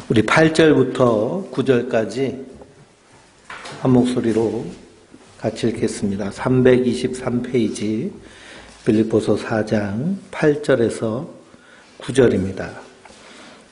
우리 8절부터 9절까지 한 목소리로 같이 읽겠습니다. 323페이지 빌립보서 4장 8절에서 9절입니다.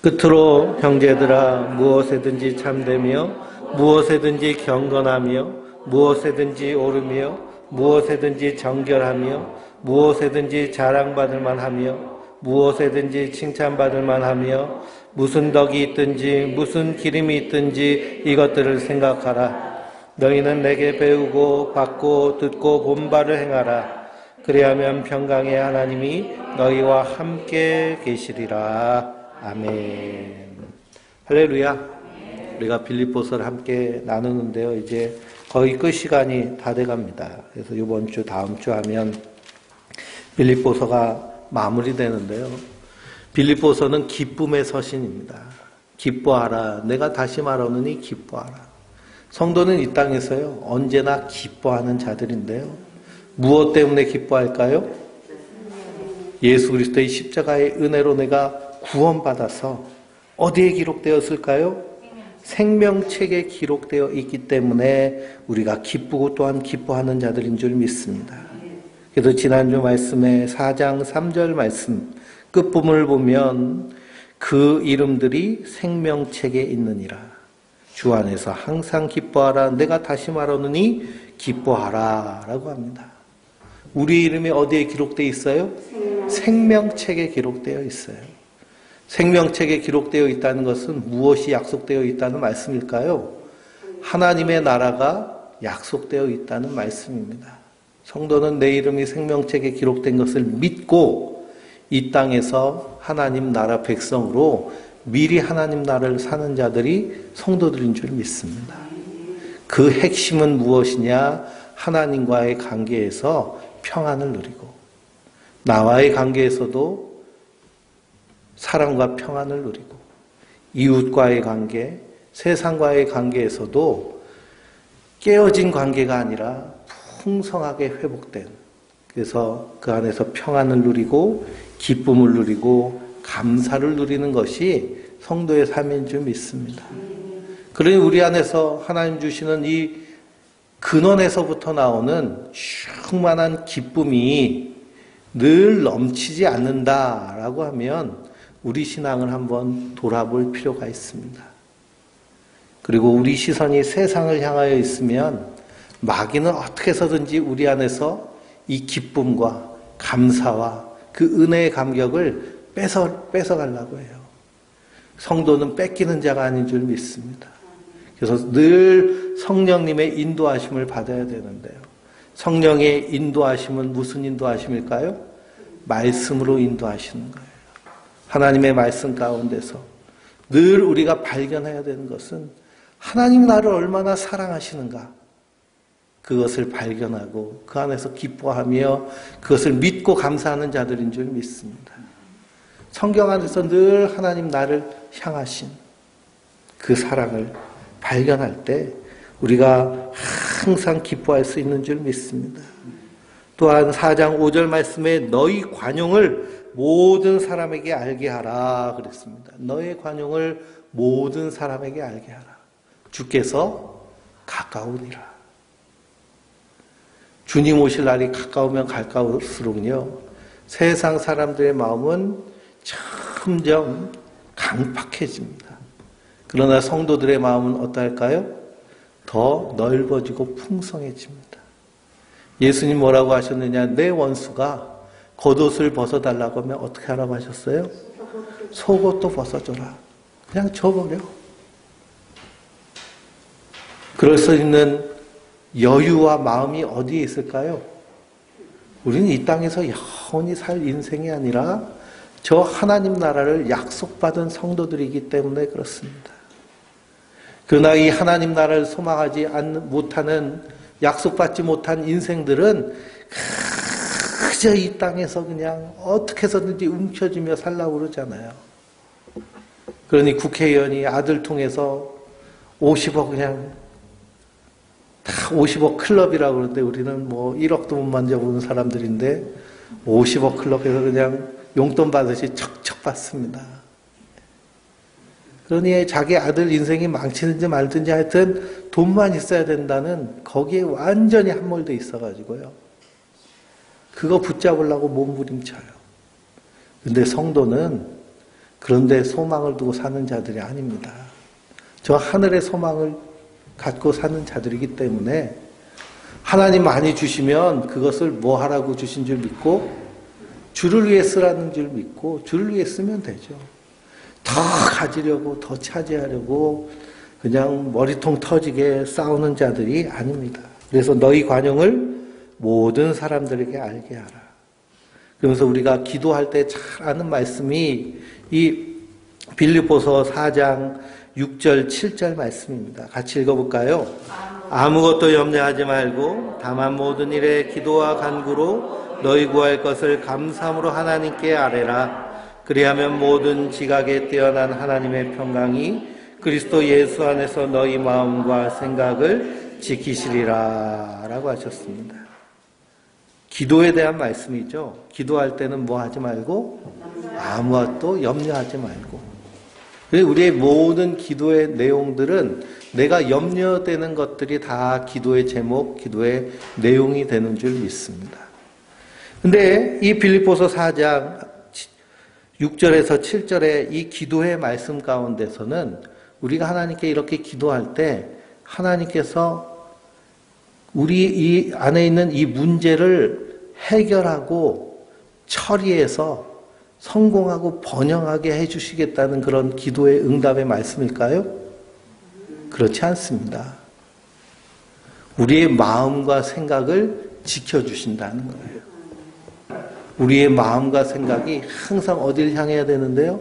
끝으로 형제들아, 무엇에든지 참되며 무엇에든지 경건하며 무엇에든지 옳으며 무엇에든지 정결하며 무엇에든지 자랑받을 만하며 무엇에든지 칭찬받을 만하며 무슨 덕이 있든지 무슨 기림이 있든지 이것들을 생각하라. 너희는 내게 배우고 받고 듣고 본 바를 행하라. 그리하면 평강의 하나님이 너희와 함께 계시리라. 아멘. 할렐루야. 우리가 빌립보서를 함께 나누는데요, 이제 거의 끝 시간이 다 돼갑니다. 그래서 이번 주 다음 주 하면 빌립보서가 마무리되는데요. 빌립보서는 기쁨의 서신입니다. 기뻐하라. 내가 다시 말하노니 기뻐하라. 성도는 이 땅에서요, 언제나 기뻐하는 자들인데요. 무엇 때문에 기뻐할까요? 예수 그리스도의 십자가의 은혜로 내가 구원받아서 어디에 기록되었을까요? 생명책에 기록되어 있기 때문에 우리가 기쁘고 또한 기뻐하는 자들인 줄 믿습니다. 그래서 지난주 말씀에 4장 3절 말씀 끝부분을 보면 그 이름들이 생명책에 있느니라. 주 안에서 항상 기뻐하라. 내가 다시 말하노니 기뻐하라 라고 합니다. 우리 이름이 어디에 기록되어 있어요? 생명책에 기록되어 있어요. 생명책에 기록되어 있다는 것은 무엇이 약속되어 있다는 말씀일까요? 하나님의 나라가 약속되어 있다는 말씀입니다. 성도는 내 이름이 생명책에 기록된 것을 믿고 이 땅에서 하나님 나라 백성으로 미리 하나님 나라를 사는 자들이 성도들인 줄 믿습니다. 그 핵심은 무엇이냐? 하나님과의 관계에서 평안을 누리고 나와의 관계에서도 사랑과 평안을 누리고 이웃과의 관계, 세상과의 관계에서도 깨어진 관계가 아니라 풍성하게 회복된, 그래서 그 안에서 평안을 누리고 기쁨을 누리고 감사를 누리는 것이 성도의 삶인 줄 믿습니다. 그러니 우리 안에서 하나님 주시는 이 근원에서부터 나오는 충만한 기쁨이 늘 넘치지 않는다라고 하면 우리 신앙을 한번 돌아볼 필요가 있습니다. 그리고 우리 시선이 세상을 향하여 있으면 마귀는 어떻게 해서든지 우리 안에서 이 기쁨과 감사와 그 은혜의 감격을 뺏어가려고 해요. 성도는 뺏기는 자가 아닌 줄 믿습니다. 그래서 늘 성령님의 인도하심을 받아야 되는데요. 성령의 인도하심은 무슨 인도하심일까요? 말씀으로 인도하시는 거예요. 하나님의 말씀 가운데서 늘 우리가 발견해야 되는 것은 하나님 나를 얼마나 사랑하시는가, 그것을 발견하고 그 안에서 기뻐하며 그것을 믿고 감사하는 자들인 줄 믿습니다. 성경 안에서 늘 하나님 나를 향하신 그 사랑을 발견할 때 우리가 항상 기뻐할 수 있는 줄 믿습니다. 또한 4장 5절 말씀에 너희 관용을 모든 사람에게 알게 하라 그랬습니다. 너의 관용을 모든 사람에게 알게 하라. 주께서 가까우니라. 주님 오실 날이 가까우면 가까울수록요, 세상 사람들의 마음은 점점 강팍해집니다. 그러나 성도들의 마음은 어떨까요? 더 넓어지고 풍성해집니다. 예수님 뭐라고 하셨느냐? 내 원수가 겉옷을 벗어달라고 하면 어떻게 하라고 하셨어요? 속옷도 벗어줘라. 그냥 줘버려. 그럴 수 있는 여유와 마음이 어디에 있을까요? 우리는 이 땅에서 영원히 살 인생이 아니라 저 하나님 나라를 약속받은 성도들이기 때문에 그렇습니다. 그러나 이 하나님 나라를 소망하지 못하는, 약속받지 못한 인생들은 그저 이 땅에서 그냥 어떻게 해서든지 움켜쥐며 살라고 그러잖아요. 그러니 국회의원이 아들 통해서 50억 그냥 다 50억 클럽이라고 그러는데 우리는 뭐 1억도 못 만져보는 사람들인데 50억 클럽에서 그냥 용돈 받으시 척척 받습니다. 그러니 자기 아들 인생이 망치는지 말든지 하여튼 돈만 있어야 된다는 거기에 완전히 함몰돼 있어가지고요. 그거 붙잡으려고 몸부림쳐요. 근데 성도는 그런데 소망을 두고 사는 자들이 아닙니다. 저 하늘의 소망을 갖고 사는 자들이기 때문에 하나님 많이 주시면 그것을 뭐 하라고 주신 줄 믿고 주를 위해 쓰라는 줄 믿고 주를 위해 쓰면 되죠. 더 가지려고 더 차지하려고 그냥 머리통 터지게 싸우는 자들이 아닙니다. 그래서 너희 관용을 모든 사람들에게 알게 하라. 그러면서 우리가 기도할 때 잘 아는 말씀이 이 빌립보서 4장 6절 7절 말씀입니다. 같이 읽어볼까요? 아무것도 염려하지 말고 다만 모든 일에 기도와 간구로 너희 구할 것을 감사함으로 하나님께 아뢰라. 그리하면 모든 지각에 뛰어난 하나님의 평강이 그리스도 예수 안에서 너희 마음과 생각을 지키시리라 라고 하셨습니다. 기도에 대한 말씀이죠. 기도할 때는 뭐 하지 말고 아무것도 염려하지 말고. 우리의 모든 기도의 내용들은 내가 염려되는 것들이 다 기도의 제목, 기도의 내용이 되는 줄 믿습니다. 근데 이 빌립보서 4장 6절에서 7절의 이 기도의 말씀 가운데서는 우리가 하나님께 이렇게 기도할 때 하나님께서 우리 이 안에 있는 이 문제를 해결하고 처리해서 성공하고 번영하게 해주시겠다는 그런 기도의 응답의 말씀일까요? 그렇지 않습니다. 우리의 마음과 생각을 지켜주신다는 거예요. 우리의 마음과 생각이 항상 어디를 향해야 되는데요?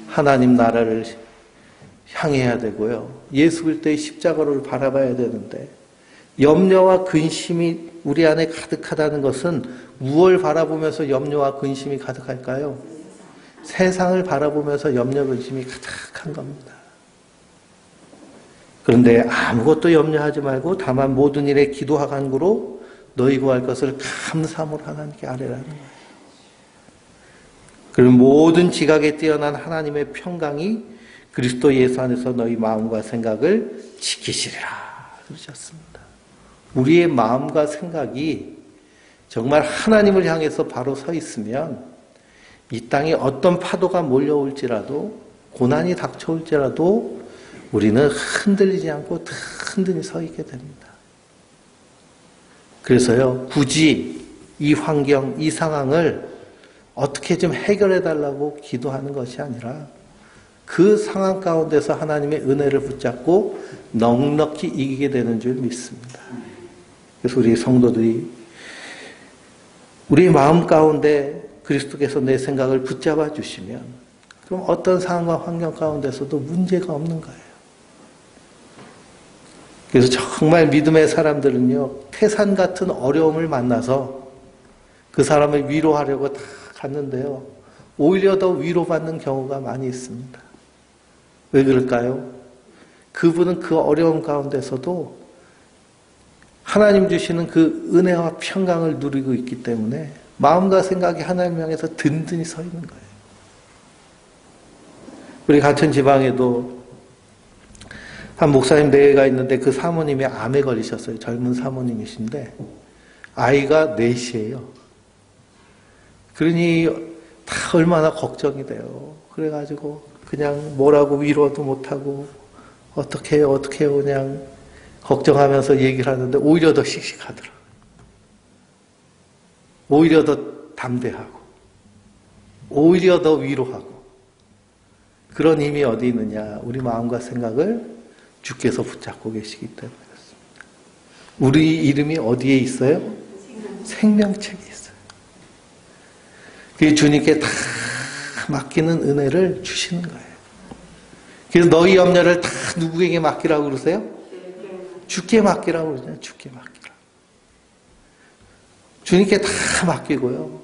하나님 나라를 향해야 되고요. 예수 그리스도의 십자가를 바라봐야 되는데 염려와 근심이 우리 안에 가득하다는 것은 무엇을 바라보면서 염려와 근심이 가득할까요? 세상을 바라보면서 염려, 근심이 가득한 겁니다. 그런데 아무것도 염려하지 말고 다만 모든 일에 기도와 간구로 너희 구할 것을 감사함으로 하나님께 아뢰라는 거예요. 그리고 모든 지각에 뛰어난 하나님의 평강이 그리스도 예수 안에서 너희 마음과 생각을 지키시리라 그러셨습니다. 우리의 마음과 생각이 정말 하나님을 향해서 바로 서 있으면 이 땅에 어떤 파도가 몰려올지라도 고난이 닥쳐올지라도 우리는 흔들리지 않고 든든히 서 있게 됩니다. 그래서요, 굳이 이 환경, 이 상황을 어떻게 좀 해결해 달라고 기도하는 것이 아니라 그 상황 가운데서 하나님의 은혜를 붙잡고 넉넉히 이기게 되는 줄 믿습니다. 그래서 우리 성도들이 우리 마음 가운데 그리스도께서 내 생각을 붙잡아 주시면 그럼 어떤 상황과 환경 가운데서도 문제가 없는 거예요. 그래서 정말 믿음의 사람들은요, 태산 같은 어려움을 만나서 그 사람을 위로하려고 다 갔는데요, 오히려 더 위로받는 경우가 많이 있습니다. 왜 그럴까요? 그분은 그 어려움 가운데서도 하나님 주시는 그 은혜와 평강을 누리고 있기 때문에 마음과 생각이 하나님 향해서 든든히 서 있는 거예요. 우리 가천 지방에도 한 목사님 내외가 있는데 그 사모님이 암에 걸리셨어요. 젊은 사모님이신데 아이가 넷이에요. 그러니 다 얼마나 걱정이 돼요. 그래가지고 그냥 뭐라고 위로도 못하고 어떻게 해요 그냥 걱정하면서 얘기를 하는데 오히려 더 씩씩하더라고요. 오히려 더 담대하고 오히려 더 위로하고 그런 힘이 어디 있느냐. 우리 마음과 생각을 주께서 붙잡고 계시기 때문에 그렇습니다. 우리 이름이 어디에 있어요? 생명책에 있어요. 그 주님께 다 맡기는 은혜를 주시는 거예요. 그래서 너희 염려를 다 누구에게 맡기라고 그러세요? 주께 맡기라고 그러잖아요. 주께 맡기라. 주님께 다 맡기고요.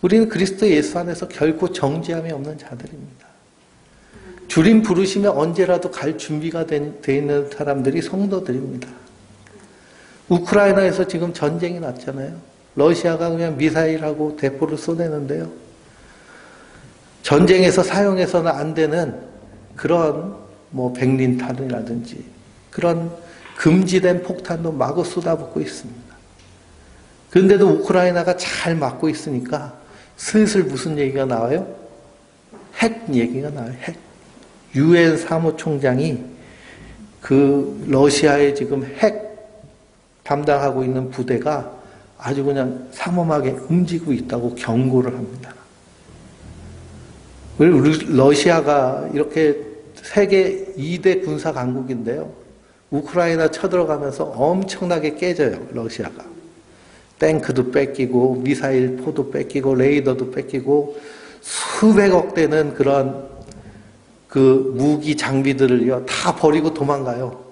우리는 그리스도 예수 안에서 결코 정죄함이 없는 자들입니다. 주님 부르시면 언제라도 갈 준비가 돼 있는 사람들이 성도들입니다. 우크라이나에서 지금 전쟁이 났잖아요. 러시아가 그냥 미사일하고 대포를 쏘내는데요. 전쟁에서 사용해서는 안 되는 그런 뭐 백린탄이라든지 그런 금지된 폭탄도 마구 쏟아붓고 있습니다. 그런데도 우크라이나가 잘 막고 있으니까 슬슬 무슨 얘기가 나와요? 핵 얘기가 나와요. 핵. 유엔 사무총장이 그 러시아의 지금 핵 담당하고 있는 부대가 아주 그냥 삼엄하게 움직이고 있다고 경고를 합니다. 우리 러시아가 이렇게 세계 2대 군사 강국인데요. 우크라이나 쳐들어가면서 엄청나게 깨져요, 러시아가. 탱크도 뺏기고 미사일 포도 뺏기고 레이더도 뺏기고 수백억 되는 그런 그 무기 장비들을요 다 버리고 도망가요.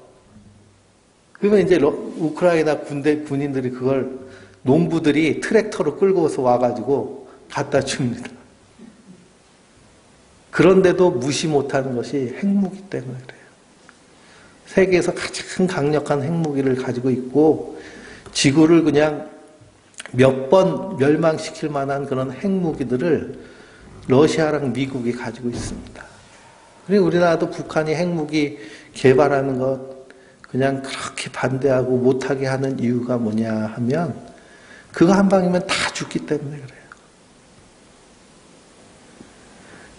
그러면 이제 우크라이나 군인들이 그걸 농부들이 트랙터로 끌고서 와가지고 갖다 줍니다. 그런데도 무시 못하는 것이 핵무기 때문에 그래요. 세계에서 가장 강력한 핵무기를 가지고 있고 지구를 그냥 몇 번 멸망시킬 만한 그런 핵무기들을 러시아랑 미국이 가지고 있습니다. 그리고 우리나라도 북한이 핵무기 개발하는 것 그냥 그렇게 반대하고 못하게 하는 이유가 뭐냐 하면 그거 한 방이면 다 죽기 때문에 그래요.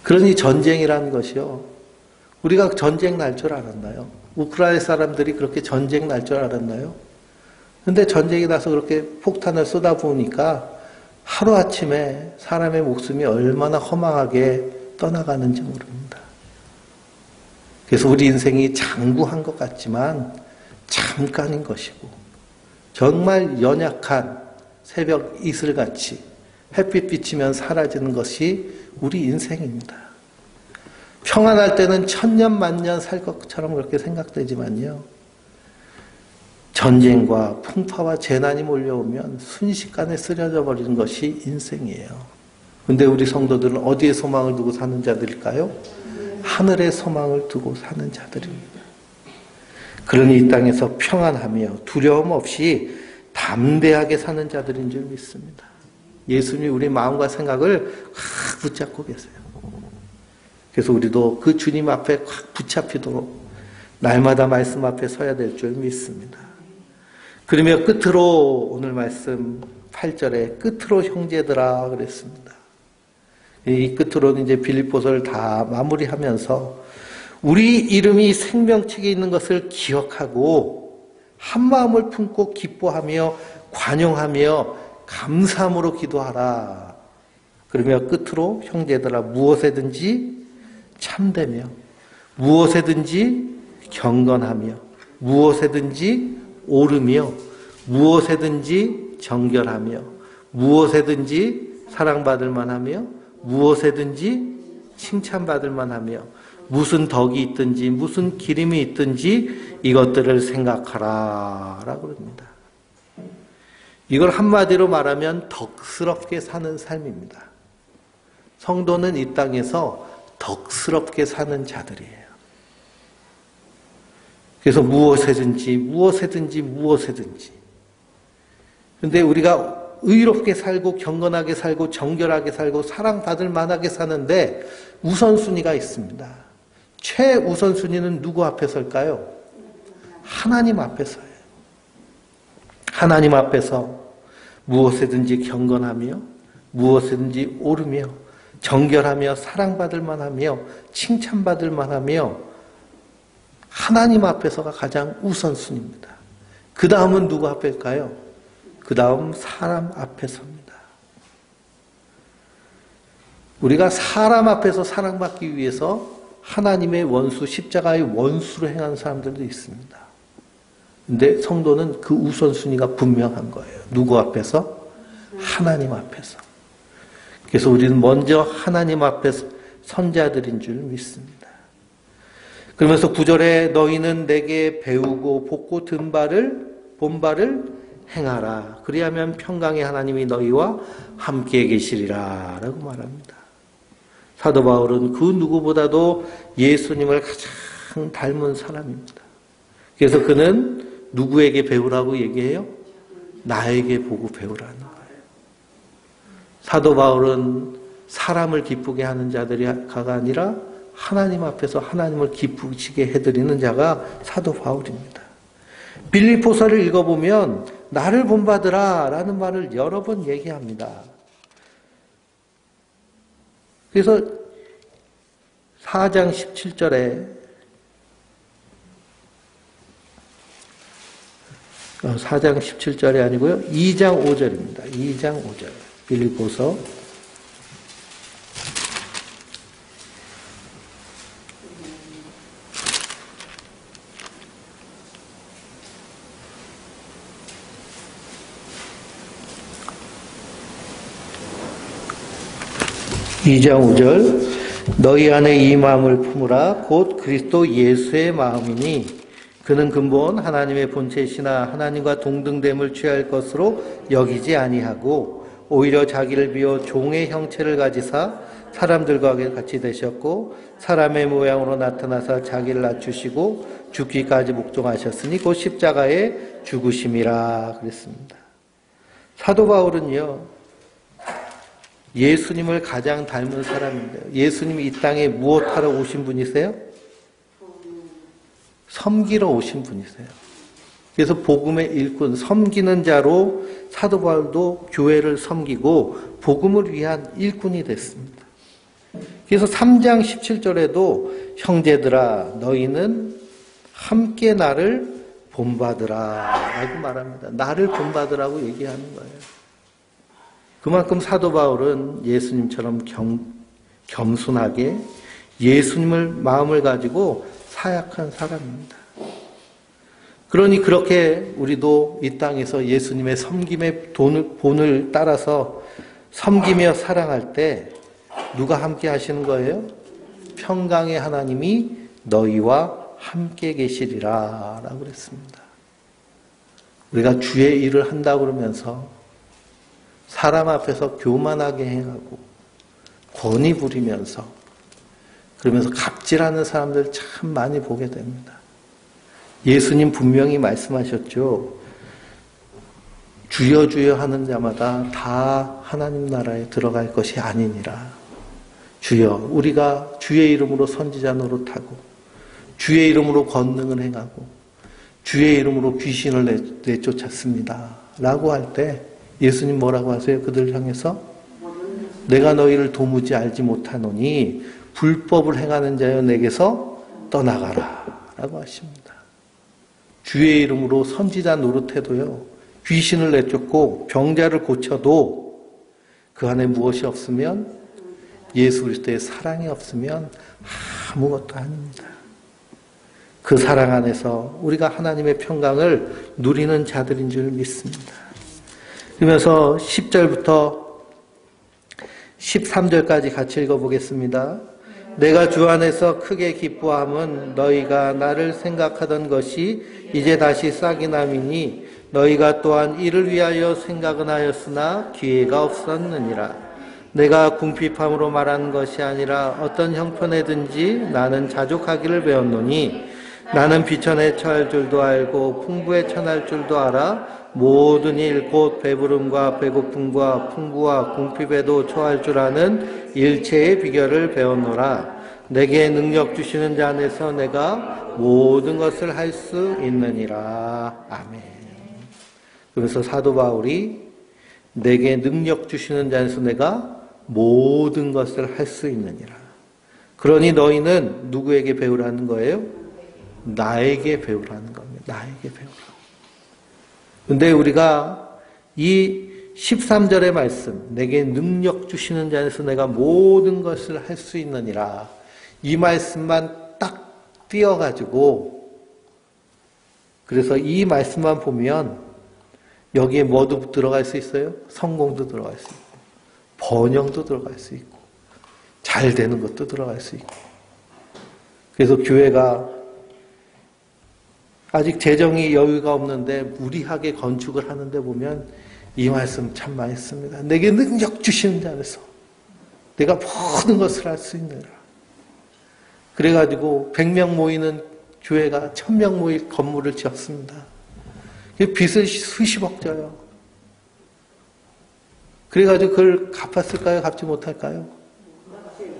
그러니 전쟁이라는 것이요. 우리가 전쟁 날 줄 알았나요? 우크라이나 사람들이 그렇게 전쟁 날 줄 알았나요? 근데 전쟁이 나서 그렇게 폭탄을 쏟아부으니까 하루아침에 사람의 목숨이 얼마나 허망하게 떠나가는지 모릅니다. 그래서 우리 인생이 장구한 것 같지만 잠깐인 것이고 정말 연약한 새벽 이슬같이 햇빛 비치면 사라지는 것이 우리 인생입니다. 평안할 때는 천년 만년 살 것처럼 그렇게 생각되지만요. 전쟁과 풍파와 재난이 몰려오면 순식간에 쓰러져 버리는 것이 인생이에요. 그런데 우리 성도들은 어디에 소망을 두고 사는 자들일까요? 하늘에 소망을 두고 사는 자들입니다. 그러니 이 땅에서 평안하며 두려움 없이 담대하게 사는 자들인 줄 믿습니다. 예수님이 우리 마음과 생각을 확 붙잡고 계세요. 그래서 우리도 그 주님 앞에 확 붙잡히도록 날마다 말씀 앞에 서야 될 줄 믿습니다. 그러며 끝으로 오늘 말씀 8절에 끝으로 형제들아 그랬습니다. 이 끝으로는 이제 빌립보서를 다 마무리하면서 우리 이름이 생명책에 있는 것을 기억하고 한 마음을 품고 기뻐하며 관용하며 감사함으로 기도하라. 그러며 끝으로 형제들아 무엇에든지 참되며 무엇에든지 경건하며 무엇에든지 옳으며 무엇에든지 정결하며 무엇에든지 사랑받을 만하며 무엇에든지 칭찬받을 만하며 무슨 덕이 있든지 무슨 기림이 있든지 이것들을 생각하라 라고 그럽니다. 이걸 한마디로 말하면 덕스럽게 사는 삶입니다. 성도는 이 땅에서 덕스럽게 사는 자들이에요. 그래서 무엇에든지 무엇에든지 무엇에든지. 그런데 우리가 의롭게 살고 경건하게 살고 정결하게 살고 사랑받을 만하게 사는데 우선순위가 있습니다. 최우선순위는 누구 앞에 설까요? 하나님 앞에 서요. 하나님 앞에서 무엇에든지 경건하며 무엇에든지 옳으며 정결하며 사랑받을 만하며 칭찬받을 만하며 하나님 앞에서가 가장 우선순위입니다. 그 다음은 누구 앞일까요? 그 다음 사람 앞에 섭니다. 우리가 사람 앞에서 사랑받기 위해서 하나님의 원수, 십자가의 원수로 행하는 사람들도 있습니다. 근데 성도는 그 우선순위가 분명한 거예요. 누구 앞에서? 하나님 앞에서. 그래서 우리는 먼저 하나님 앞에 선자들인 줄 믿습니다. 그러면서 9절에 너희는 내게 배우고 복고 본 바를 행하라. 그리하면 평강의 하나님이 너희와 함께 계시리라 라고 말합니다. 사도 바울은 그 누구보다도 예수님을 가장 닮은 사람입니다. 그래서 그는 누구에게 배우라고 얘기해요? 나에게 보고 배우라는 거예요. 사도 바울은 사람을 기쁘게 하는 자가 아니라 하나님 앞에서 하나님을 기쁘시게 해드리는 자가 사도 바울입니다. 빌립보서를 읽어보면 나를 본받으라 라는 말을 여러 번 얘기합니다. 그래서 4장 17절에 4장 17절이 아니고요. 2장 5절입니다. 2장 5절. 빌립보서 2장 5절 너희 안에 이 마음을 품으라 곧 그리스도 예수의 마음이니 그는 근본 하나님의 본체시나 하나님과 동등됨을 취할 것으로 여기지 아니하고 오히려 자기를 비워 종의 형체를 가지사 사람들과 같이 되셨고 사람의 모양으로 나타나사 자기를 낮추시고 죽기까지 복종하셨으니 곧 십자가에 죽으심이라 그랬습니다. 사도 바울은요. 예수님을 가장 닮은 사람인데요. 예수님이 이 땅에 무엇하러 오신 분이세요? 섬기러 오신 분이세요. 그래서 복음의 일꾼, 섬기는 자로 사도 바울도 교회를 섬기고 복음을 위한 일꾼이 됐습니다. 그래서 3장 17절에도 형제들아 너희는 함께 나를 본받으라 라고 말합니다. 나를 본받으라고 얘기하는 거예요. 그만큼 사도 바울은 예수님처럼 겸손하게 예수님을 마음을 가지고 사역한 사람입니다. 그러니 그렇게 우리도 이 땅에서 예수님의 섬김의 본을 따라서 섬기며 사랑할 때 누가 함께 하시는 거예요? 평강의 하나님이 너희와 함께 계시리라 라고 그랬습니다. 우리가 주의 일을 한다고 그러면서 사람 앞에서 교만하게 행하고 권위 부리면서 그러면서 갑질하는 사람들 참 많이 보게 됩니다. 예수님 분명히 말씀하셨죠. 주여 주여 하는 자마다 다 하나님 나라에 들어갈 것이 아니니라. 주여 우리가 주의 이름으로 선지자 노릇하고 주의 이름으로 권능을 행하고 주의 이름으로 귀신을 내쫓았습니다. 라고 할 때 예수님 뭐라고 하세요? 그들을 향해서 내가 너희를 도무지 알지 못하노니 불법을 행하는 자여 내게서 떠나가라 라고 하십니다. 주의 이름으로 선지자 노릇해도요. 귀신을 내쫓고 병자를 고쳐도 그 안에 무엇이 없으면 예수 그리스도의 사랑이 없으면 아무것도 아닙니다. 그 사랑 안에서 우리가 하나님의 평강을 누리는 자들인 줄 믿습니다. 그러면서 10절부터 13절까지 같이 읽어보겠습니다. 내가 주 안에서 크게 기뻐함은 너희가 나를 생각하던 것이 이제 다시 싹이 남이니 너희가 또한 이를 위하여 생각은 하였으나 기회가 없었느니라. 내가 궁핍함으로 말하는 것이 아니라 어떤 형편에든지 나는 자족하기를 배웠노니 나는 비천에 처할 줄도 알고 풍부에 처할 줄도 알아 모든 일 곧 배부름과 배고픔과 풍부와 궁핍에도 처할 줄 아는 일체의 비결을 배웠노라. 내게 능력 주시는 자 안에서 내가 모든 것을 할 수 있느니라. 아멘. 그래서 사도 바울이 내게 능력 주시는 자 안에서 내가 모든 것을 할 수 있느니라. 그러니 너희는 누구에게 배우라는 거예요? 나에게 배우라는 겁니다. 나에게 배우라. 근데 우리가 이 13절의 말씀, 내게 능력 주시는 자 안에서 내가 모든 것을 할 수 있느니라. 이 말씀만 딱 띄어가지고, 그래서 이 말씀만 보면 여기에 뭐도 들어갈 수 있어요? 성공도 들어갈 수 있고, 번영도 들어갈 수 있고, 잘 되는 것도 들어갈 수 있고. 그래서 교회가 아직 재정이 여유가 없는데 무리하게 건축을 하는데 보면 이 말씀 참 많이 씁니다. 내게 능력 주시는 자 안에서 내가 모든 것을 할 수 있느라. 그래가지고 100명 모이는 교회가 1000명 모일 건물을 지었습니다. 빚을 수십억 져요. 그래가지고 그걸 갚았을까요? 갚지 못할까요?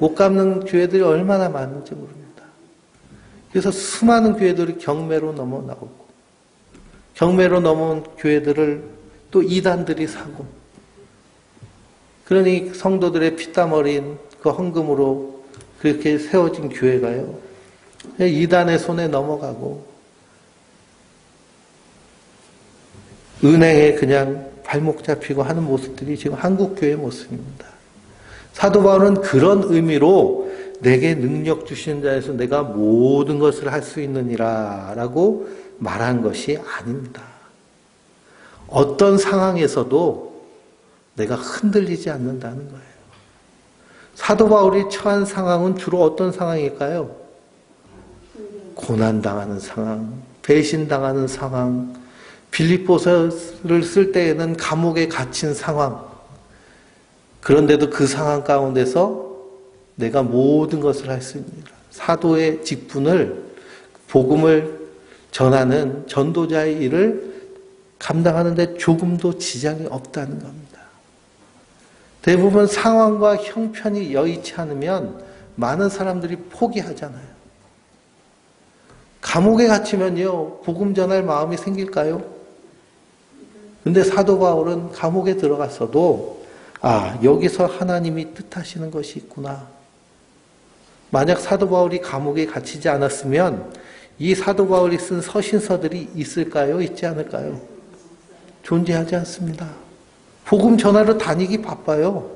못 갚는 교회들이 얼마나 많은지 모릅니다. 그래서 수많은 교회들이 경매로 넘어 나오고, 경매로 넘어온 교회들을 또 이단들이 사고, 그러니 성도들의 피땀 어린 그 헌금으로 그렇게 세워진 교회가요, 이단의 손에 넘어가고, 은행에 그냥 발목 잡히고 하는 모습들이 지금 한국 교회의 모습입니다. 사도 바울은 그런 의미로 내게 능력 주신 자에서 내가 모든 것을 할 수 있느니라 라고 말한 것이 아닙니다. 어떤 상황에서도 내가 흔들리지 않는다는 거예요. 사도 바울이 처한 상황은 주로 어떤 상황일까요? 고난당하는 상황, 배신당하는 상황, 빌립보서를 쓸 때에는 감옥에 갇힌 상황. 그런데도 그 상황 가운데서 내가 모든 것을 할 수 있는 사도의 직분을, 복음을 전하는 전도자의 일을 감당하는데 조금도 지장이 없다는 겁니다. 대부분 상황과 형편이 여의치 않으면 많은 사람들이 포기하잖아요. 감옥에 갇히면요, 복음 전할 마음이 생길까요? 근데 사도 바울은 감옥에 들어갔어도 여기서 하나님이 뜻하시는 것이 있구나. 만약 사도 바울이 감옥에 갇히지 않았으면 이 사도 바울이 쓴 서신서들이 있을까요? 있지 않을까요? 존재하지 않습니다. 복음 전하러 다니기 바빠요.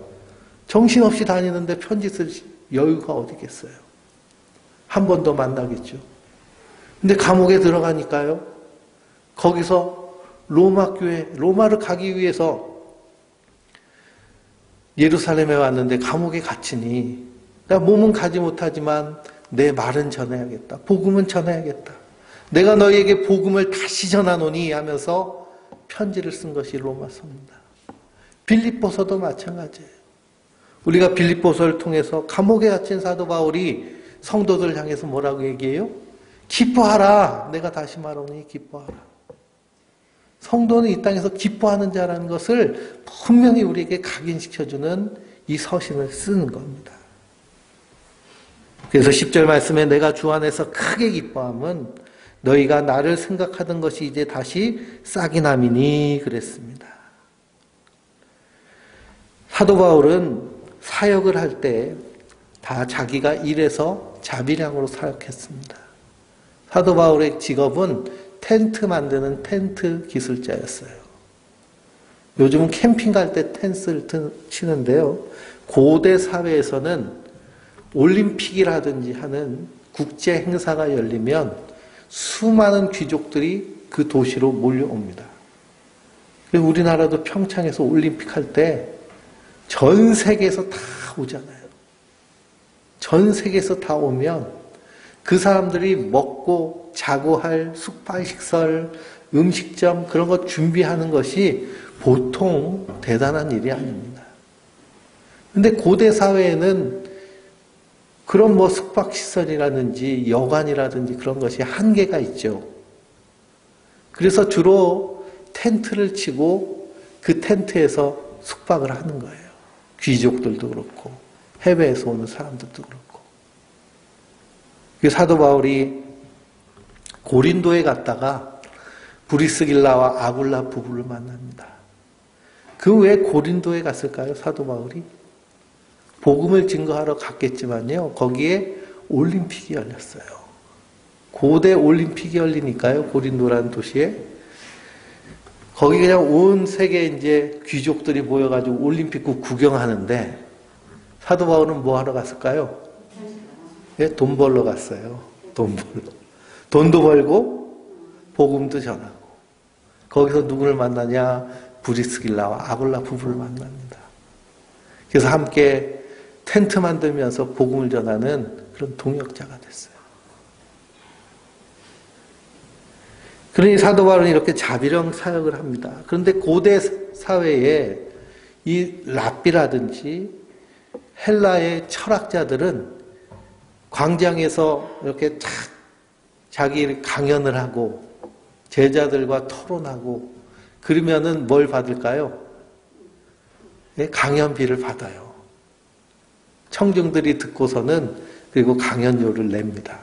정신없이 다니는데 편지 쓸 여유가 어디겠어요? 한 번 더 만나겠죠. 근데 감옥에 들어가니까요, 거기서 로마 교회, 로마를 가기 위해서 예루살렘에 왔는데 감옥에 갇히니, 나 몸은 가지 못하지만 내 말은 전해야겠다. 복음은 전해야겠다. 내가 너희에게 복음을 다시 전하노니 하면서 편지를 쓴 것이 로마서입니다. 빌립보서도 마찬가지예요. 우리가 빌립보서를 통해서 감옥에 갇힌 사도 바울이 성도들을 향해서 뭐라고 얘기해요? 기뻐하라. 내가 다시 말하노니 기뻐하라. 성도는 이 땅에서 기뻐하는 자라는 것을 분명히 우리에게 각인시켜주는 이 서신을 쓰는 겁니다. 그래서 10절 말씀에 내가 주 안에서 크게 기뻐함은 너희가 나를 생각하던 것이 이제 다시 싹이 남이니 그랬습니다. 사도 바울은 사역을 할 때 다 자기가 일해서 자비량으로 사역했습니다. 사도 바울의 직업은 텐트 만드는 텐트 기술자였어요. 요즘은 캠핑 갈 때 텐트를 치는데요. 고대 사회에서는 올림픽이라든지 하는 국제 행사가 열리면 수많은 귀족들이 그 도시로 몰려옵니다. 우리나라도 평창에서 올림픽 할 때 전 세계에서 다 오잖아요. 전 세계에서 다 오면 그 사람들이 먹고 자고 할 숙박시설, 음식점 그런 거 준비하는 것이 보통 대단한 일이 아닙니다. 근데 고대 사회에는 그런 뭐 숙박시설이라든지 여관이라든지 그런 것이 한계가 있죠. 그래서 주로 텐트를 치고 그 텐트에서 숙박을 하는 거예요. 귀족들도 그렇고 해외에서 오는 사람들도 그렇고. 사도 바울이 고린도에 갔다가 브리스길라와 아굴라 부부를 만납니다. 그 왜 고린도에 갔을까요? 사도 바울이? 복음을 증거하러 갔겠지만요. 거기에 올림픽이 열렸어요. 고대 올림픽이 열리니까요. 고린도라는 도시에. 거기 그냥 온 세계 이제 귀족들이 모여가지고 올림픽국 구경하는데 사도 바울은 뭐 하러 갔을까요? 예, 돈 벌러 갔어요. 돈 벌러. 돈도 벌고 복음도 전하고. 거기서 누구를 만나냐? 브리스길라와 아굴라 부부를 만납니다. 그래서 함께 텐트 만들면서 복음을 전하는 그런 동역자가 됐어요. 그러니 사도 바울은 이렇게 자비령 사역을 합니다. 그런데 고대 사회에 이 랍비라든지 헬라의 철학자들은 광장에서 이렇게 자기 강연을 하고 제자들과 토론하고 그러면은 뭘 받을까요? 강연비를 받아요. 청중들이 듣고서는 그리고 강연료를 냅니다.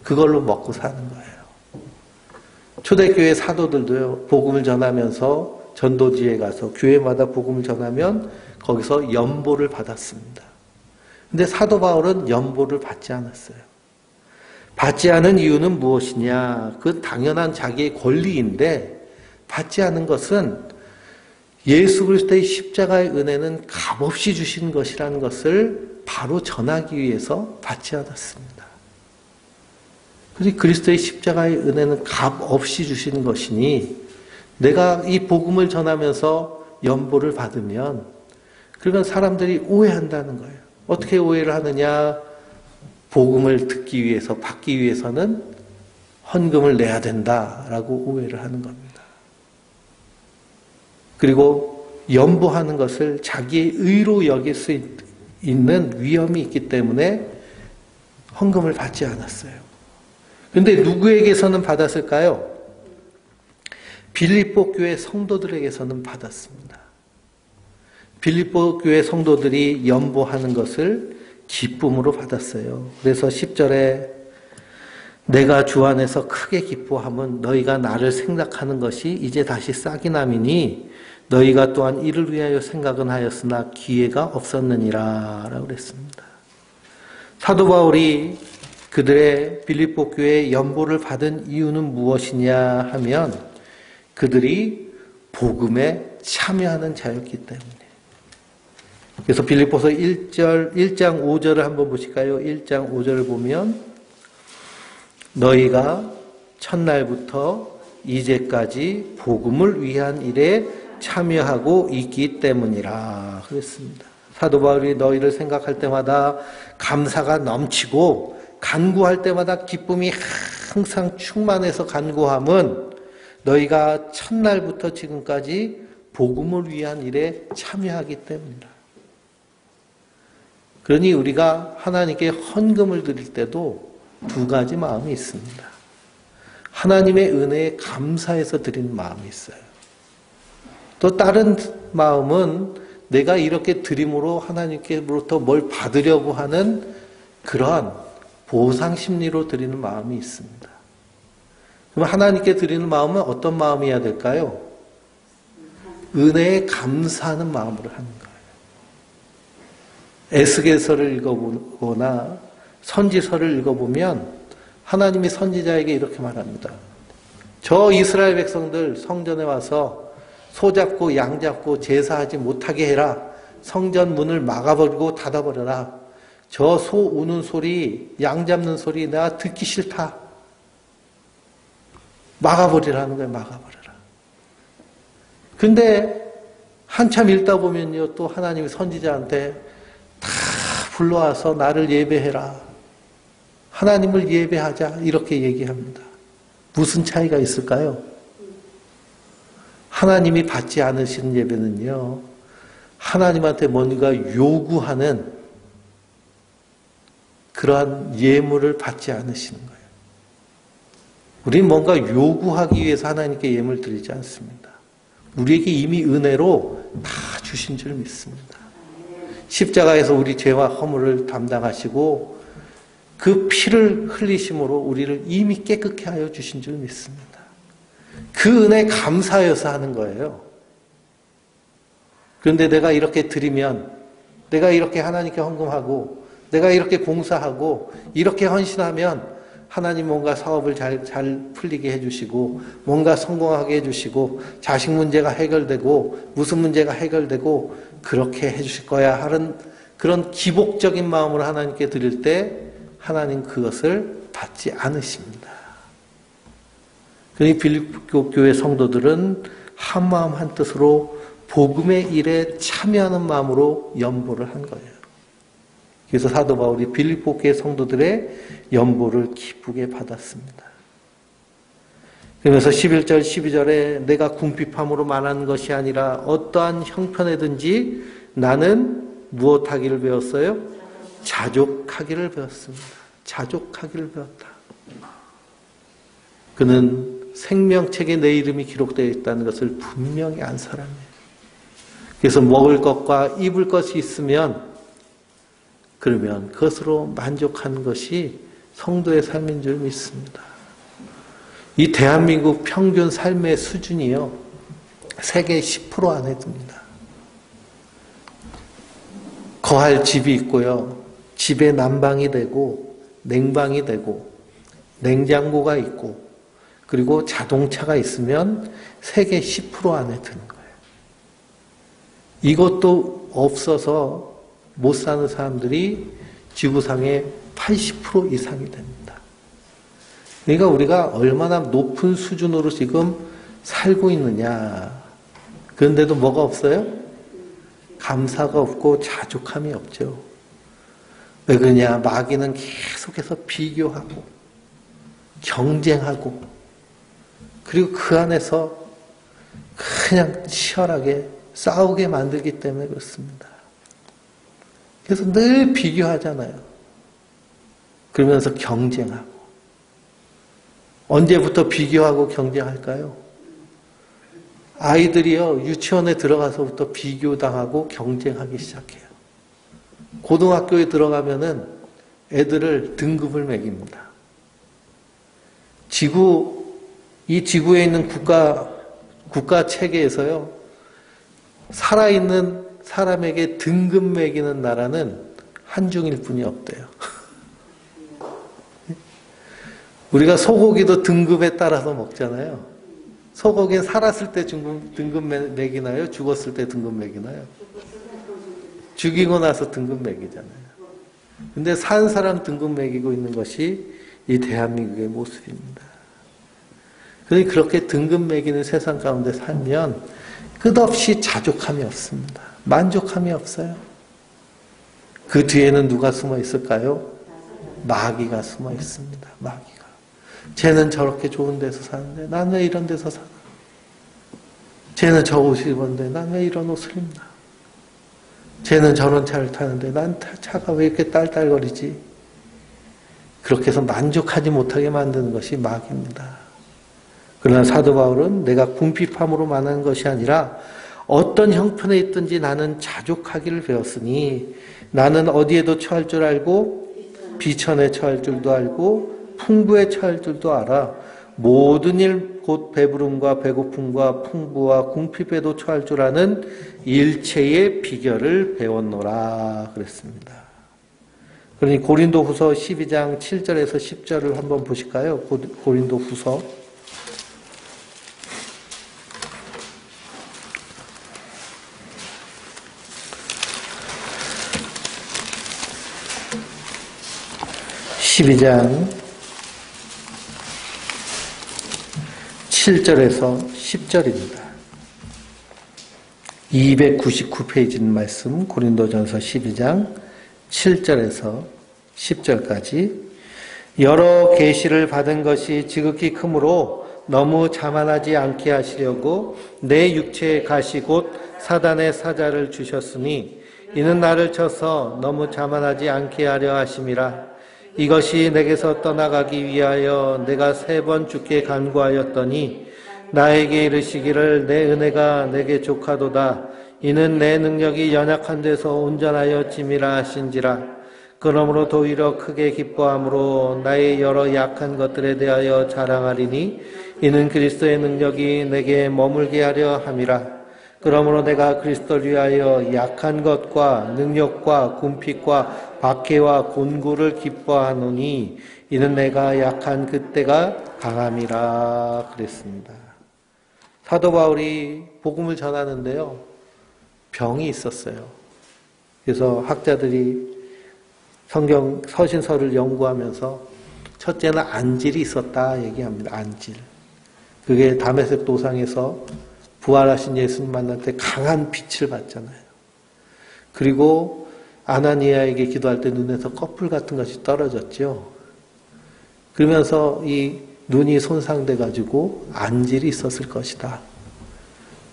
그걸로 먹고 사는 거예요. 초대교회 사도들도요, 복음을 전하면서 전도지에 가서 교회마다 복음을 전하면 거기서 연보를 받았습니다. 근데 사도 바울은 연보를 받지 않았어요. 받지 않은 이유는 무엇이냐? 그 당연한 자기의 권리인데 받지 않은 것은 예수 그리스도의 십자가의 은혜는 값없이 주신 것이라는 것을 바로 전하기 위해서 받지 않았습니다. 그리고 그리스도의 십자가의 은혜는 값없이 주신 것이니 내가 이 복음을 전하면서 연보를 받으면 그러면 사람들이 오해한다는 거예요. 어떻게 오해를 하느냐? 복음을 듣기 위해서 받기 위해서는 헌금을 내야 된다라고 오해를 하는 겁니다. 그리고 연보하는 것을 자기의 의로 여길 수 있는 위험이 있기 때문에 헌금을 받지 않았어요. 그런데 누구에게서는 받았을까요? 빌립보 교회 성도들에게서는 받았습니다. 빌립보 교회 성도들이 연보하는 것을 기쁨으로 받았어요. 그래서 10절에 내가 주 안에서 크게 기뻐함은 너희가 나를 생각하는 것이 이제 다시 싹이 남이니 너희가 또한 이를 위하여 생각은 하였으나 기회가 없었느니라 라고 그랬습니다. 사도 바울이 그들의 빌립보 교회의 연보를 받은 이유는 무엇이냐 하면 그들이 복음에 참여하는 자였기 때문에. 그래서 빌립보서 1장 5절을 한번 보실까요? 1장 5절을 보면 너희가 첫날부터 이제까지 복음을 위한 일에 참여하고 있기 때문이라 그랬습니다. 사도 바울이 너희를 생각할 때마다 감사가 넘치고 간구할 때마다 기쁨이 항상 충만해서 간구함은 너희가 첫날부터 지금까지 복음을 위한 일에 참여하기 때문이다. 그러니 우리가 하나님께 헌금을 드릴 때도 두 가지 마음이 있습니다. 하나님의 은혜에 감사해서 드리는 마음이 있어요. 또 다른 마음은 내가 이렇게 드림으로 하나님께로부터 뭘 받으려고 하는 그러한 보상 심리로 드리는 마음이 있습니다. 그럼 하나님께 드리는 마음은 어떤 마음이어야 될까요? 은혜에 감사하는 마음으로 하는 거예요. 에스겔서를 읽어보거나 선지서를 읽어보면 하나님이 선지자에게 이렇게 말합니다. 저 이스라엘 백성들 성전에 와서 소 잡고 양 잡고 제사하지 못하게 해라. 성전 문을 막아버리고 닫아버려라. 저 소 우는 소리, 양 잡는 소리 내가 듣기 싫다. 막아버리라는 거예요. 막아버려라. 근데 한참 읽다 보면요. 또 하나님이 선지자한테 다 불러와서 나를 예배해라. 하나님을 예배하자. 이렇게 얘기합니다. 무슨 차이가 있을까요? 하나님이 받지 않으시는 예배는요. 하나님한테 뭔가 요구하는 그러한 예물을 받지 않으시는 거예요. 우리는 뭔가 요구하기 위해서 하나님께 예물 드리지 않습니다. 우리에게 이미 은혜로 다 주신 줄 믿습니다. 십자가에서 우리 죄와 허물을 담당하시고 그 피를 흘리심으로 우리를 이미 깨끗게 하여 주신 줄 믿습니다. 그 은혜에 감사해서 하는 거예요. 그런데 내가 이렇게 드리면, 내가 이렇게 하나님께 헌금하고, 내가 이렇게 봉사하고, 이렇게 헌신하면 하나님 뭔가 사업을 잘 풀리게 해주시고, 뭔가 성공하게 해주시고, 자식 문제가 해결되고, 무슨 문제가 해결되고, 그렇게 해주실 거야 하는 그런 기복적인 마음으로 하나님께 드릴 때 하나님 그것을 받지 않으십니다. 그러니 빌립보 교회 성도들은 한 마음 한 뜻으로 복음의 일에 참여하는 마음으로 연보를 한 거예요. 그래서 사도 바울이 빌립보 교회 성도들의 연보를 기쁘게 받았습니다. 그러면서 11절 12절에 내가 궁핍함으로 말하는 것이 아니라 어떠한 형편에든지 나는 무엇하기를 배웠어요? 자족하기를 배웠습니다. 자족하기를 배웠다. 그는 생명책에 내 이름이 기록되어 있다는 것을 분명히 안 사람이에요. 그래서 먹을 것과 입을 것이 있으면 그러면 그것으로 만족하는 것이 성도의 삶인 줄 믿습니다. 이 대한민국 평균 삶의 수준이요, 세계 10% 안에 듭니다. 거할 집이 있고요, 집에 난방이 되고 냉방이 되고 냉장고가 있고 그리고 자동차가 있으면 세계 10% 안에 드는 거예요. 이것도 없어서 못 사는 사람들이 지구상의 80% 이상이 됩니다. 그러니까 우리가 얼마나 높은 수준으로 지금 살고 있느냐. 그런데도 뭐가 없어요? 감사가 없고 자족함이 없죠. 왜 그러냐? 마귀는 계속해서 비교하고 경쟁하고 그리고 그 안에서 그냥 치열하게 싸우게 만들기 때문에 그렇습니다. 그래서 늘 비교하잖아요. 그러면서 경쟁하고. 언제부터 비교하고 경쟁할까요? 아이들이요, 유치원에 들어가서부터 비교당하고 경쟁하기 시작해요. 고등학교에 들어가면은 애들을 등급을 매깁니다. 이 지구에 있는 국가 체계에서요, 살아있는 사람에게 등급 매기는 나라는 한중일 뿐이 없대요. 우리가 소고기도 등급에 따라서 먹잖아요. 소고기는 살았을 때 등급 매기나요? 죽었을 때 등급 매기나요? 죽이고 나서 등급 매기잖아요. 근데 산 사람 등급 매기고 있는 것이 이 대한민국의 모습입니다. 그러니 그렇게 등급 매기는 세상 가운데 살면 끝없이 자족함이 없습니다. 만족함이 없어요. 그 뒤에는 누가 숨어 있을까요? 마귀가 숨어 있습니다. 마귀가. 쟤는 저렇게 좋은 데서 사는데 난 왜 이런 데서 사나? 쟤는 저 옷을 입었는데 난 왜 이런 옷을 입나? 쟤는 저런 차를 타는데 난 차가 왜 이렇게 딸딸거리지? 그렇게 해서 만족하지 못하게 만드는 것이 마귀입니다. 그러나 사도 바울은 내가 궁핍함으로 만한 것이 아니라 어떤 형편에 있든지 나는 자족하기를 배웠으니 나는 어디에도 처할 줄 알고 비천에 처할 줄도 알고 풍부에 처할 줄도 알아. 모든 일 곧 배부름과 배고픔과 풍부와 궁핍에도 처할 줄 아는 일체의 비결을 배웠노라 그랬습니다. 그러니 고린도후서 12장 7절에서 10절을 한번 보실까요? 고린도후서 12장 7절에서 10절입니다. 299페이지 말씀 고린도전서 12장 7절에서 10절까지 여러 계시를 받은 것이 지극히 크므로 너무 자만하지 않게 하시려고 내 육체의 가시 곧 사단의 사자를 주셨으니 이는 나를 쳐서 너무 자만하지 않게 하려 하심이라. 이것이 내게서 떠나가기 위하여 내가 3번 주께 간구하였더니 나에게 이르시기를 내 은혜가 내게 족하도다. 이는 내 능력이 연약한 데서 온전하여 짐이라 하신지라. 그러므로 도리어 크게 기뻐함으로 나의 여러 약한 것들에 대하여 자랑하리니 이는 그리스도의 능력이 내게 머물게 하려 함이라. 그러므로 내가 그리스도를 위하여 약한 것과 능력과 궁핍과 박해와 곤고를 기뻐하노니 이는 내가 약한 그때가 강함이라 그랬습니다. 사도 바울이 복음을 전하는데요, 병이 있었어요. 그래서 학자들이 성경 서신서를 연구하면서 첫째는 안질이 있었다 얘기합니다. 안질. 그게 다메섹 도상에서 부활하신 예수님 만날 때 강한 빛을 받잖아요. 그리고 아나니아에게 기도할 때 눈에서 꺼풀 같은 것이 떨어졌죠. 그러면서 이 눈이 손상돼 가지고 안질이 있었을 것이다.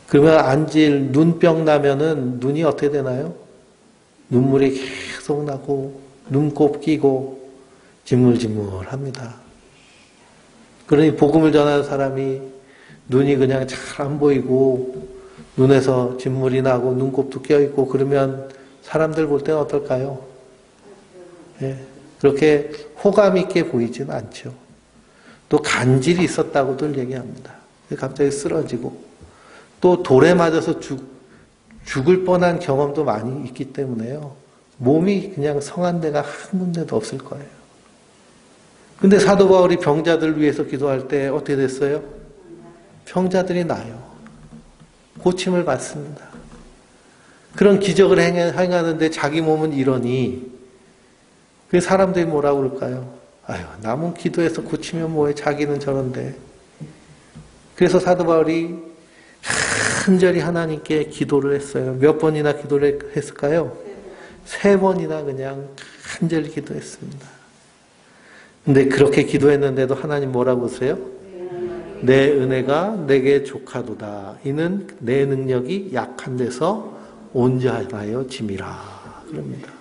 그러면 안질, 눈병 나면은 눈이 어떻게 되나요? 눈물이 계속 나고 눈곱 끼고 짓물짓물합니다. 그러니 복음을 전하는 사람이 눈이 그냥 잘 안 보이고 눈에서 진물이 나고 눈곱도 껴있고 그러면 사람들 볼 때는 어떨까요? 예, 그렇게 호감 있게 보이지는 않죠. 또 간질이 있었다고들 얘기합니다. 갑자기 쓰러지고 또 돌에 맞아서 죽을 뻔한 경험도 많이 있기 때문에요. 몸이 그냥 성한 데가 한 군데도 없을 거예요. 근데 사도 바울이 병자들 위해서 기도할 때 어떻게 됐어요? 병자들이 나요. 고침을 받습니다. 그런 기적을 행하는데 자기 몸은 이러니 그 사람들이 뭐라고 그럴까요? 아유, 남은 기도해서 고치면 뭐해, 자기는 저런데. 그래서 사도 바울이 간절히 하나님께 기도를 했어요. 몇 번이나 기도를 했을까요? 3번이나 그냥 간절히 기도했습니다. 근데 그렇게 기도했는데도 하나님 뭐라고 하세요? 내 은혜가 내게 족하도다. 이는 내 능력이 약한 데서 온전하여 짐이라. 그럽니다.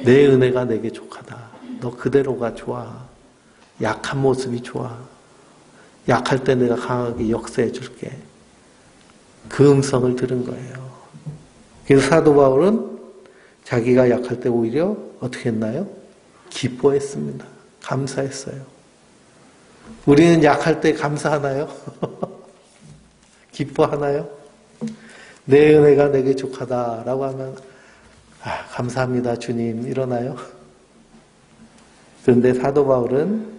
내 은혜가 내게 족하다. 너 그대로가 좋아. 약한 모습이 좋아. 약할 때 내가 강하게 역사해 줄게. 그 음성을 들은 거예요. 그래서 사도 바울은 자기가 약할 때 오히려 어떻게 했나요? 기뻐했습니다. 감사했어요. 우리는 약할 때 감사하나요? 기뻐하나요? 내 은혜가 내게 족하다라고 하면 감사합니다 주님 이러나요? 그런데 사도 바울은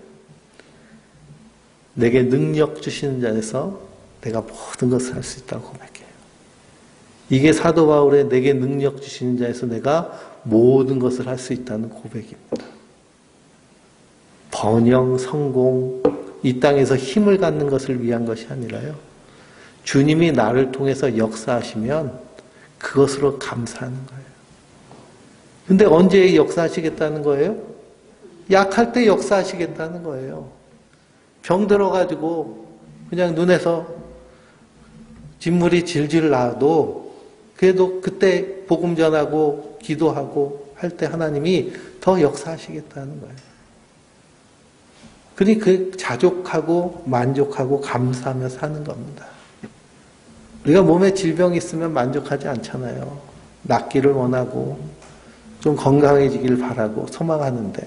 내게 능력 주시는 자에서 내가 모든 것을 할 수 있다고 고백해요. 이게 사도 바울의 내게 능력 주시는 자에서 내가 모든 것을 할 수 있다는 고백입니다. 번영, 성공, 이 땅에서 힘을 갖는 것을 위한 것이 아니라요. 주님이 나를 통해서 역사하시면 그것으로 감사하는 거예요. 근데 언제 역사하시겠다는 거예요? 약할 때 역사하시겠다는 거예요. 병 들어가지고 그냥 눈에서 진물이 질질 나도 그래도 그때 복음 전하고 기도하고 할 때 하나님이 더 역사하시겠다는 거예요. 그러니 그 자족하고 만족하고 감사하며 사는 겁니다. 우리가 몸에 질병이 있으면 만족하지 않잖아요. 낫기를 원하고 좀 건강해지기를 바라고 소망하는데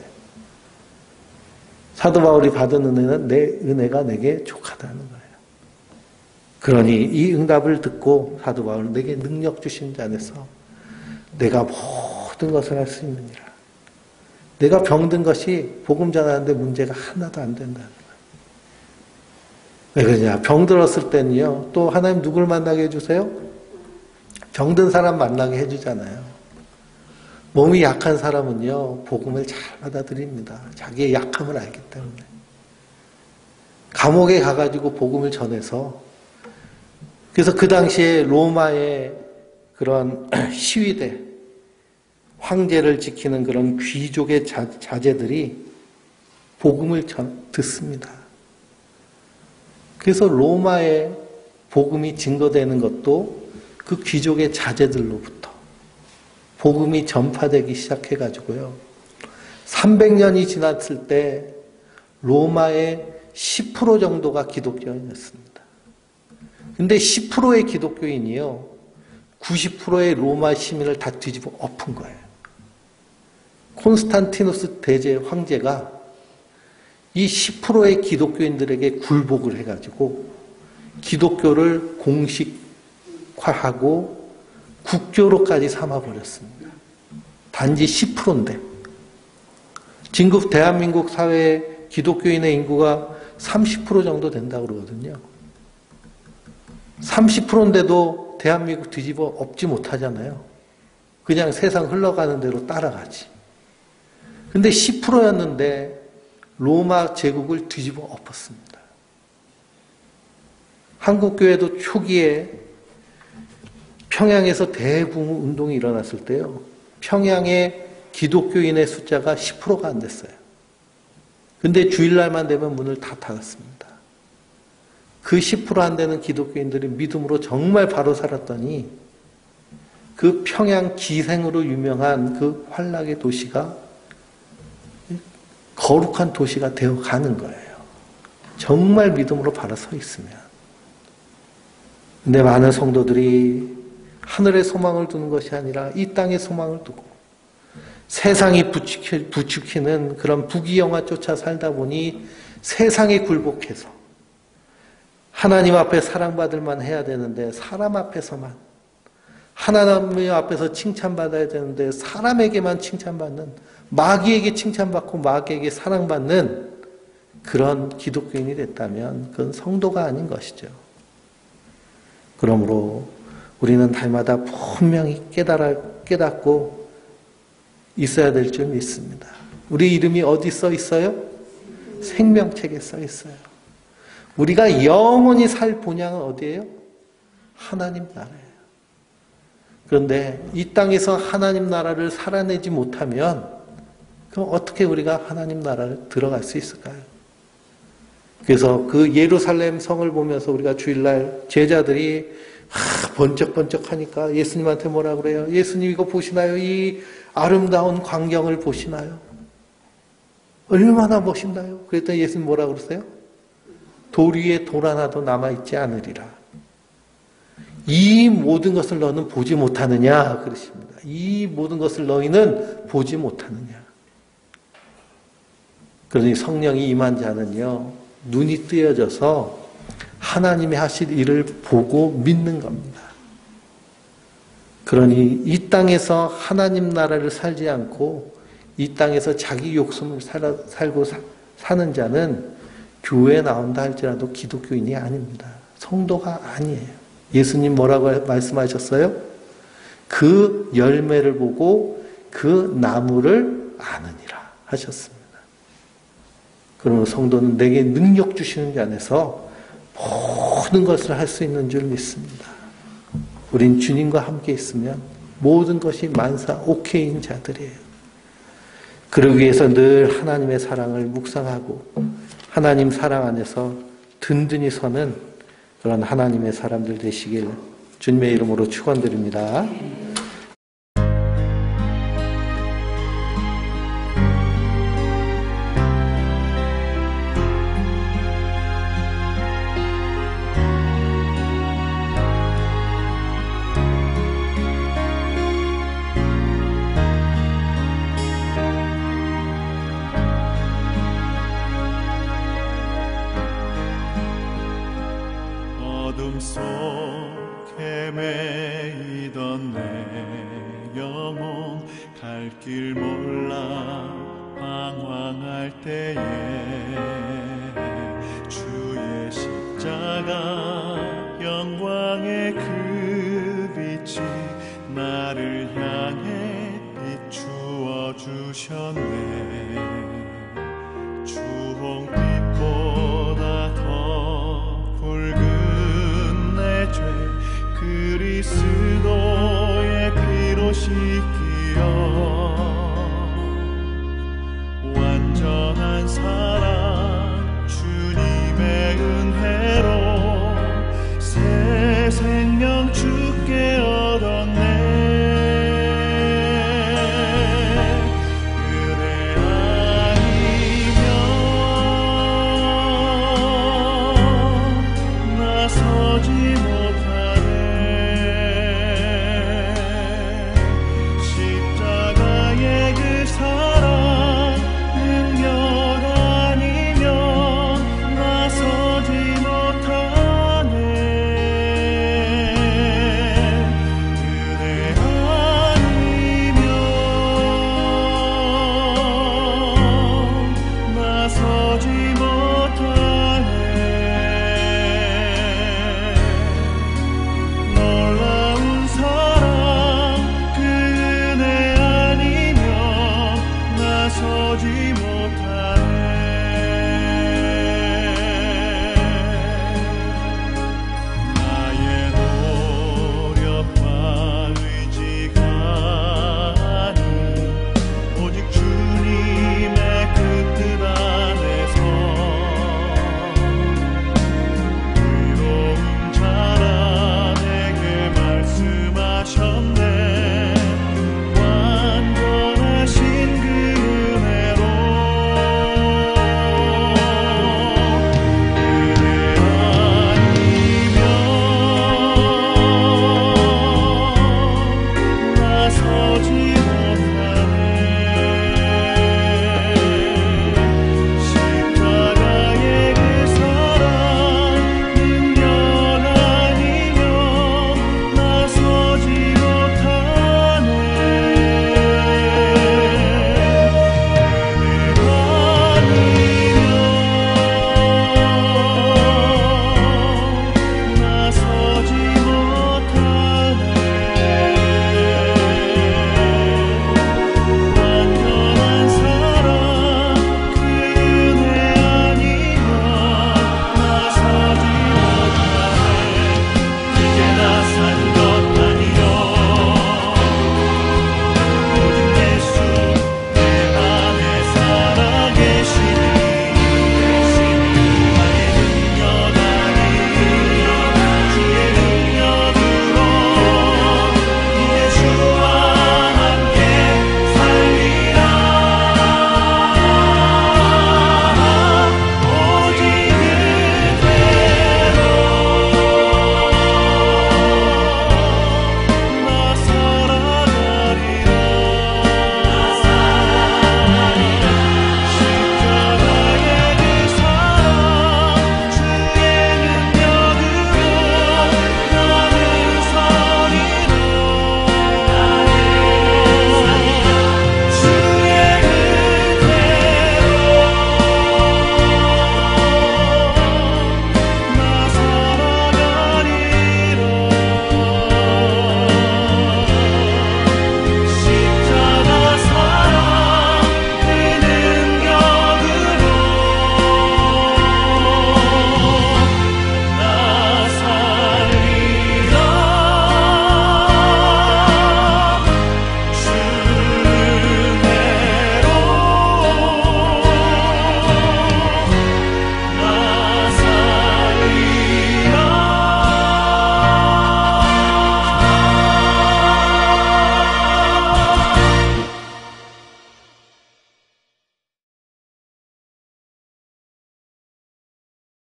사도 바울이 받은 은혜는 내 은혜가 내게 족하다는 거예요. 그러니 이 응답을 듣고 사도 바울은 내게 능력 주신 자 안에서 내가 모든 것을 할 수 있느니라. 내가 병든 것이 복음 전하는데 문제가 하나도 안 된다는 거예요. 왜 그러냐? 병들었을 때는요. 또 하나님 누굴 만나게 해주세요? 병든 사람 만나게 해주잖아요. 몸이 약한 사람은요. 복음을 잘 받아들입니다. 자기의 약함을 알기 때문에. 감옥에 가가지고 복음을 전해서 그래서 그 당시에 로마의 그런 시위대 황제를 지키는 그런 귀족의 자제들이 복음을 듣습니다. 그래서 로마의 복음이 증거되는 것도 그 귀족의 자제들로부터 복음이 전파되기 시작해가지고요. 300년이 지났을 때 로마의 10% 정도가 기독교인이었습니다. 근데 10%의 기독교인이요. 90%의 로마 시민을 다 뒤집어 엎은 거예요. 콘스탄티누스 대제 황제가 이 10%의 기독교인들에게 굴복을 해가지고 기독교를 공식화하고 국교로까지 삼아버렸습니다. 단지 10%인데. 진국 대한민국 사회의 기독교인의 인구가 30% 정도 된다고 그러거든요. 30%인데도 대한민국 뒤집어 엎지 못하잖아요. 그냥 세상 흘러가는 대로 따라가지. 근데 10%였는데 로마 제국을 뒤집어 엎었습니다. 한국교회도 초기에 평양에서 대붕 운동이 일어났을 때요. 평양의 기독교인의 숫자가 10%가 안 됐어요. 근데 주일날만 되면 문을 다 닫았습니다. 그 10% 안 되는 기독교인들이 믿음으로 정말 바로 살았더니 그 평양 기생으로 유명한 그 환락의 도시가 거룩한 도시가 되어 가는 거예요. 정말 믿음으로 바로 서 있으면. 근데 많은 성도들이 하늘의 소망을 두는 것이 아니라 이 땅의 소망을 두고 세상이 부추기는 그런 부귀영화 쫓아 살다 보니 세상에 굴복해서 하나님 앞에 사랑받을 만 해야 되는데 사람 앞에서만, 하나님 앞에서 칭찬받아야 되는데 사람에게만 칭찬받는, 마귀에게 칭찬받고 마귀에게 사랑받는 그런 기독교인이 됐다면 그건 성도가 아닌 것이죠. 그러므로 우리는 날마다 분명히 깨닫고 있어야 될 줄 믿습니다. 우리 이름이 어디 써 있어요? 생명책에 써 있어요. 우리가 영원히 살 본향은 어디예요? 하나님 나라예요. 그런데 이 땅에서 하나님 나라를 살아내지 못하면 그럼 어떻게 우리가 하나님 나라를 들어갈 수 있을까요? 그래서 그 예루살렘 성을 보면서 우리가 주일날 제자들이 번쩍번쩍 하니까 예수님한테 뭐라 그래요? 예수님 이거 보시나요? 이 아름다운 광경을 보시나요? 얼마나 멋있나요? 그랬더니 예수님 뭐라 그러세요? 돌 위에 돌 하나도 남아있지 않으리라. 이 모든 것을 너는 보지 못하느냐? 그러십니다. 이 모든 것을 너희는 보지 못하느냐? 그러니 성령이 임한 자는요, 눈이 뜨여져서 하나님이 하실 일을 보고 믿는 겁니다. 그러니 이 땅에서 하나님 나라를 살지 않고 이 땅에서 자기 욕심을 살고 사는 자는 교회에 나온다 할지라도 기독교인이 아닙니다. 성도가 아니에요. 예수님 뭐라고 말씀하셨어요? 그 열매를 보고 그 나무를 아느니라 하셨습니다. 그러므로 성도는 내게 능력 주시는 자 안에서 모든 것을 할 수 있는 줄 믿습니다. 우린 주님과 함께 있으면 모든 것이 만사 오케이인 자들이에요. 그러기 위해서 늘 하나님의 사랑을 묵상하고 하나님 사랑 안에서 든든히 서는 그런 하나님의 사람들 되시길 주님의 이름으로 축원드립니다. 어둠 속에 매이던 내 영혼 갈 길 몰라 방황할 때에 주의 십자가 영광의 그 빛이 나를 향해 비추어 주셨네.